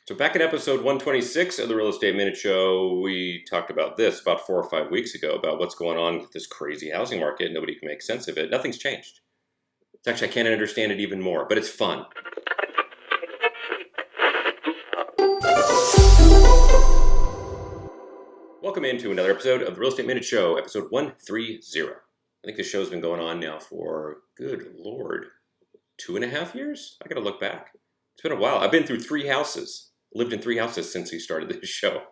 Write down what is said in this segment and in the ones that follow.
So back in episode 126 of the Real Estate Minute Show, we talked about this about 4 or 5 weeks ago, about what's going on with this crazy housing market. Nobody can make sense of it. Nothing's changed. It's actually, I can't understand it even more, but it's fun. Welcome into another episode of the Real Estate Minute Show, episode 130. I think this show's been going on now for, good Lord, 2.5 years? I gotta look back. It's been a while. I've been through 3 houses. Lived in 3 houses since he started this show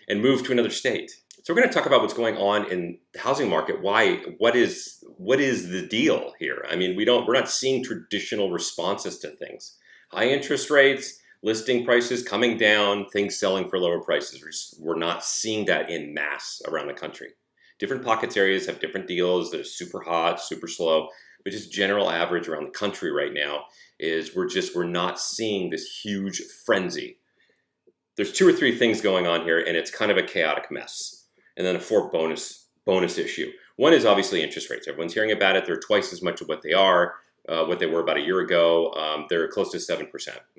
and moved to another state. So we're going to talk about what's going on in the housing market. What is the deal here? I mean, we're not seeing traditional responses to things. High interest rates, listing prices coming down, things selling for lower prices. We're not seeing that in mass around the country. Different pockets areas have different deals that are super hot, super slow, but just general average around the country right now is we're not seeing this huge frenzy. There's 2 or 3 things going on here, and it's kind of a chaotic mess. And then a 4th bonus issue. One is obviously interest rates. Everyone's hearing about it. They're twice as much of what they were about a year ago. They're close to 7%.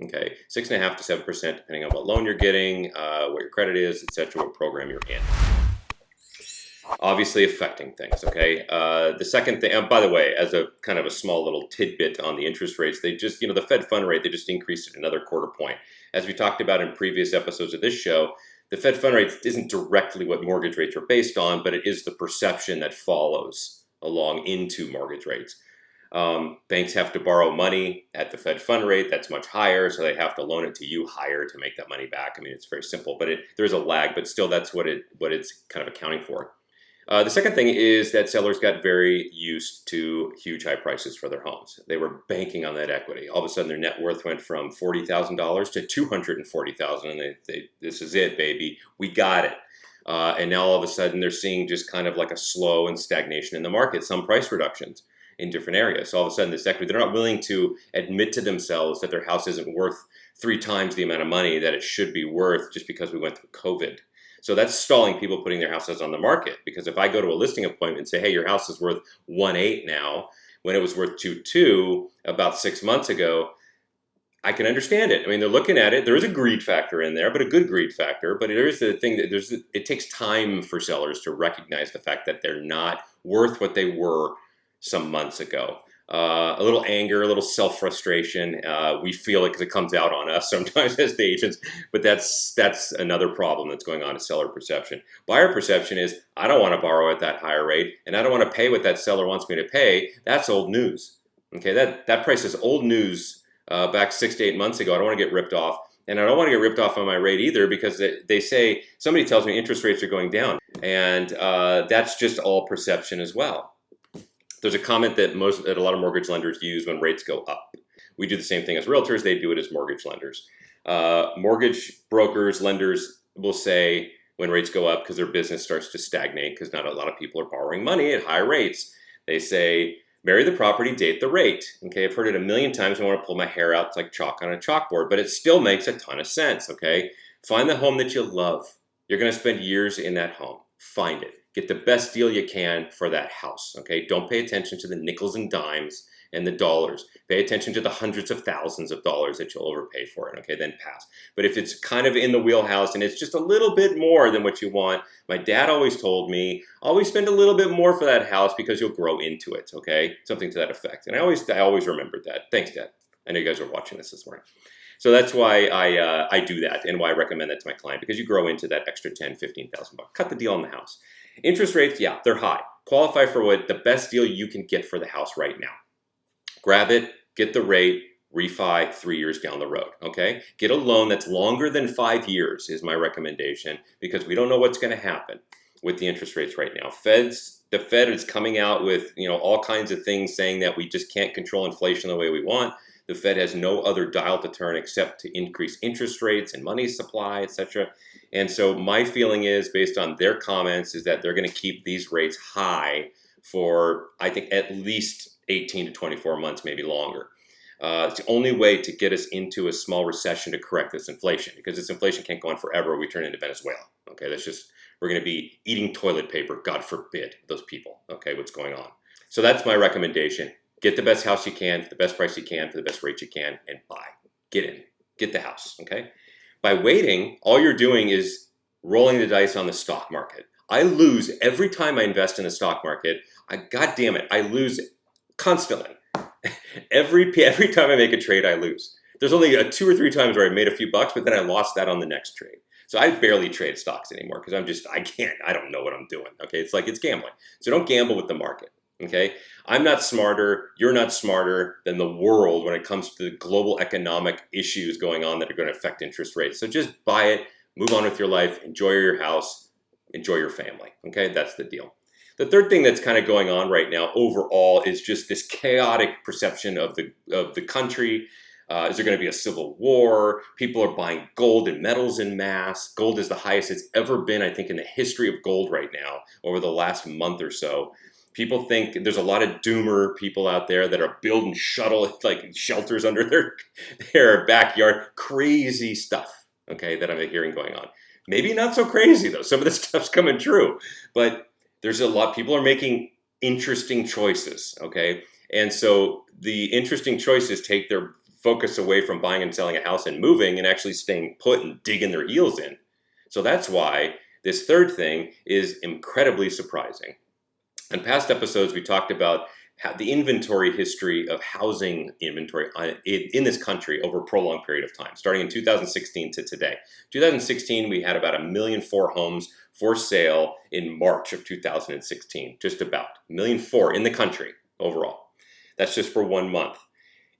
Okay, 6.5% to 7%, depending on what loan you're getting, what your credit is, etc., what program you're in. Obviously affecting things, okay? The second thing, and by the way, as a kind of a small little tidbit on the interest rates, they just, the Fed fund rate, they just increased it another 1/4 point. As we talked about in previous episodes of this show, the Fed fund rate isn't directly what mortgage rates are based on, but it is the perception that follows along into mortgage rates. Banks have to borrow money at the Fed fund rate that's much higher, so they have to loan it to you higher to make that money back. I mean, it's very simple, but there's a lag, but still that's what it's kind of accounting for. The second thing is that sellers got very used to huge high prices for their homes. They were banking on that equity. All of a sudden, their net worth went from $40,000 to $240,000, and this is it, baby. We got it. And now all of a sudden, they're seeing just kind of like a slow and stagnation in the market, some price reductions in different areas. So all of a sudden, this equity, they're not willing to admit to themselves that their house isn't worth 3 times the amount of money that it should be worth just because we went through COVID. So that's stalling people putting their houses on the market. Because if I go to a listing appointment and say, hey, your house is worth 1.8 now, when it was worth 2.2 about 6 months ago, I can understand it. I mean, they're looking at it. There is a greed factor in there, but a good greed factor. But there is the thing that it takes time for sellers to recognize the fact that they're not worth what they were some months ago. A little anger, a little self-frustration. We feel it because it comes out on us sometimes as the agents, but that's another problem that's going on is seller perception. Buyer perception is, I don't want to borrow at that higher rate, and I don't want to pay what that seller wants me to pay. That's old news. Okay, that price is old news back 6 to 8 months ago. I don't want to get ripped off, and I don't want to get ripped off on my rate either because they say, somebody tells me interest rates are going down, and that's just all perception as well. There's a comment that a lot of mortgage lenders use when rates go up. We do the same thing as realtors. They do it as mortgage lenders. Mortgage brokers, lenders will say when rates go up because their business starts to stagnate because not a lot of people are borrowing money at high rates. They say, marry the property, date the rate. Okay, I've heard it a million times. I want to pull my hair out. It's like chalk on a chalkboard, but it still makes a ton of sense, okay? Find the home that you love. You're going to spend years in that home. Find it. Get the best deal you can for that house, okay? Don't pay attention to the nickels and dimes and the dollars. Pay attention to the hundreds of thousands of dollars that you'll overpay for it, okay? Then pass. But if it's kind of in the wheelhouse and it's just a little bit more than what you want, my dad always told me, always spend a little bit more for that house because you'll grow into it, okay? Something to that effect. And I always remembered that. Thanks, Dad. I know you guys are watching this morning. So that's why I do that and why I recommend that to my client, because you grow into that extra $10,000, $15,000. Cut the deal on the house. Interest rates, yeah, they're high. Qualify for what the best deal you can get for the house right now. Grab it, get the rate, refi 3 years down the road, okay? Get a loan that's longer than 5 years is my recommendation because we don't know what's going to happen with the interest rates right now. The Fed is coming out with all kinds of things saying that we just can't control inflation the way we want. The Fed has no other dial to turn except to increase interest rates and money supply, etc. And so my feeling is, based on their comments, is that they're going to keep these rates high for, I think, at least 18 to 24 months, maybe longer. It's the only way to get us into a small recession to correct this inflation, because this inflation can't go on forever. We turn into Venezuela. Okay, we're going to be eating toilet paper, God forbid, those people. Okay, what's going on? So that's my recommendation. Get the best house you can, for the best price you can, for the best rate you can, and buy. Get in. Get the house, okay? By waiting, all you're doing is rolling the dice on the stock market. I lose every time I invest in the stock market. God damn it, I lose constantly. every time I make a trade, I lose. There's only 2 or 3 times where I made a few bucks, but then I lost that on the next trade. So I barely trade stocks anymore because I don't know what I'm doing. Okay, it's gambling. So don't gamble with the market. Okay, I'm not smarter, you're not smarter than the world when it comes to the global economic issues going on that are going to affect interest rates. So just buy it, move on with your life, enjoy your house, enjoy your family. Okay, that's the deal. The third thing that's kind of going on right now overall is just this chaotic perception of the country. Is there going to be a civil war? People are buying gold and metals in mass. Gold is the highest it's ever been, I think, in the history of gold right now over the last month or so. People think there's a lot of doomer people out there that are building shelters under their backyard. Crazy stuff, okay, that I'm hearing going on. Maybe not so crazy, though. Some of this stuff's coming true. But there's a lot. People are making interesting choices, okay? And so the interesting choices take their focus away from buying and selling a house and moving and actually staying put and digging their heels in. So that's why this third thing is incredibly surprising. In past episodes, we talked about the inventory history of housing inventory in this country over a prolonged period of time, starting in 2016 to today. 2016, we had about 1.4 million homes for sale in March of 2016, just about 1.4 million in the country overall. That's just for 1 month.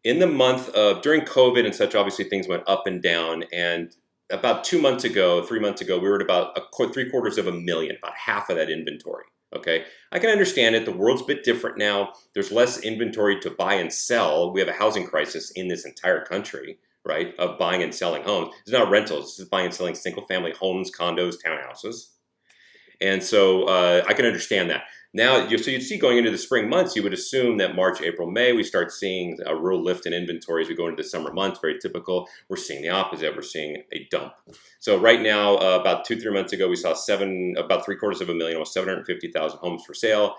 In the month of, during COVID and such, obviously things went up and down, and about 3 months ago, we were at about 750,000, about half of that inventory. Okay, I can understand it. The world's a bit different now. There's less inventory to buy and sell. We have a housing crisis in this entire country, right, of buying and selling homes. It's not rentals. This is buying and selling single-family homes, condos, townhouses. And so I can understand that. Now, so you'd see going into the spring months, you would assume that March, April, May, we start seeing a real lift in inventory as we go into the summer months, very typical. We're seeing the opposite. We're seeing a dump. So right now, about 2-3 months ago, we saw about 750,000, almost 750,000 homes for sale.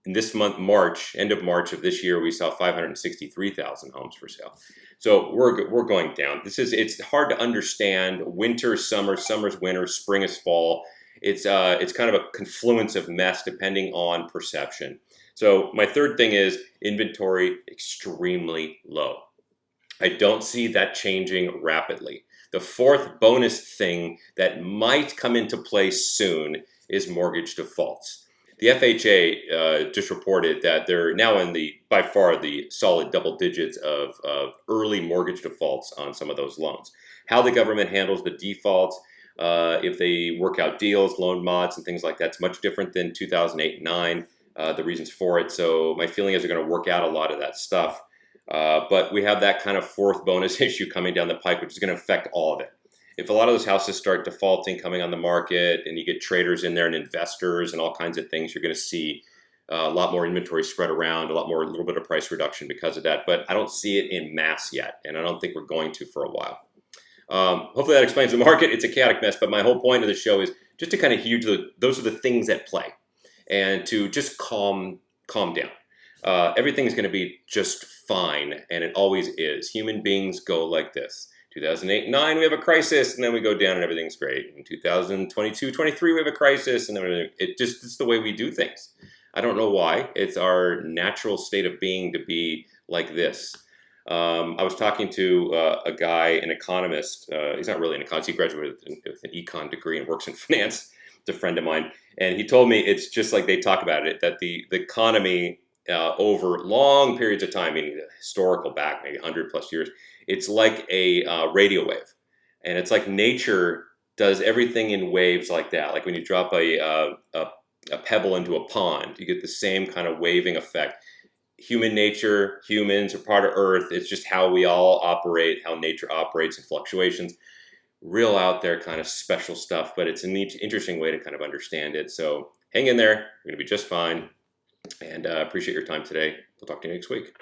In this month, March, end of March of this year, we saw 563,000 homes for sale. So we're going down. It's hard to understand. Winter, summer's winter, spring is fall. It's kind of a confluence of mess depending on perception. So my third thing is inventory extremely low. I don't see that changing rapidly. The fourth bonus thing that might come into play soon is mortgage defaults. The FHA just reported that they're now in by far the solid double digits of early mortgage defaults on some of those loans. How the government handles the defaults, if they work out deals, loan mods, and things like that, it's much different than 2008 and 9, the reasons for it. So my feeling is they're going to work out a lot of that stuff. But we have that kind of fourth bonus issue coming down the pike, which is going to affect all of it. If a lot of those houses start defaulting, coming on the market, and you get traders in there and investors and all kinds of things, you're going to see a lot more inventory spread around, a little bit of price reduction because of that. But I don't see it in mass yet, and I don't think we're going to for a while. Hopefully that explains the market. It's a chaotic mess, but my whole point of the show is just to kind of hew those are the things at play, and to just calm down. Everything's going to be just fine, and it always is. Human beings go like this. 2008-9, we have a crisis, and then we go down, and everything's great. In 2022-23, we have a crisis, and then it's the way we do things. I don't know why. It's our natural state of being to be like this. I was talking to a guy, an economist. He's not really an economist. He graduated with an econ degree and works in finance. It's a friend of mine. And he told me it's just like they talk about it, that the economy over long periods of time, meaning historical back, maybe 100 plus years, it's like a radio wave. And it's like nature does everything in waves like that. Like when you drop a pebble into a pond, you get the same kind of waving effect. Human nature, humans are part of Earth. It's just how we all operate, how nature operates in fluctuations. Real out there kind of special stuff, but it's an interesting way to kind of understand it. So hang in there. You're going to be just fine. And appreciate your time today. We'll talk to you next week.